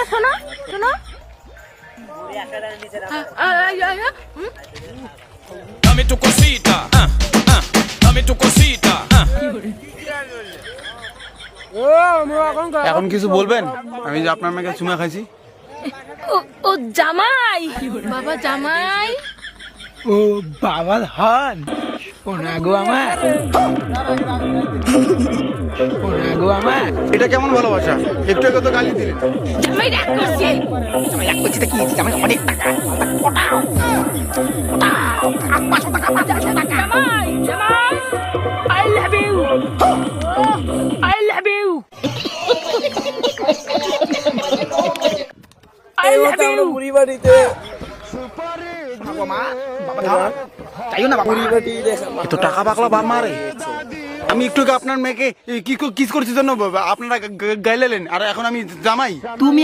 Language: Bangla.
শোনো শোনো Dame tu cosita, dame tu cosita. এখন কিছু বলবেন? আমি যে আপনার মেয়েকে চুমা খাইছি। ও জামাই বাবা জামাই ও বাবা হন ওনাগো আমার ওনাগো আমার এটা কেমন ভালোবাসা? একটু আগে তো গালি দিলেন। জামাই রাগ করছে জামাই জামাই I love you I love you I love you মুড়ি বাড়িতে এত টাকা পাকলা বাপ মারে। আমি একটু আগে আপনার মেয়েকে কিস করছি জন্য আপনারা গাইলেন, আর এখন আমি জামাই। তুমি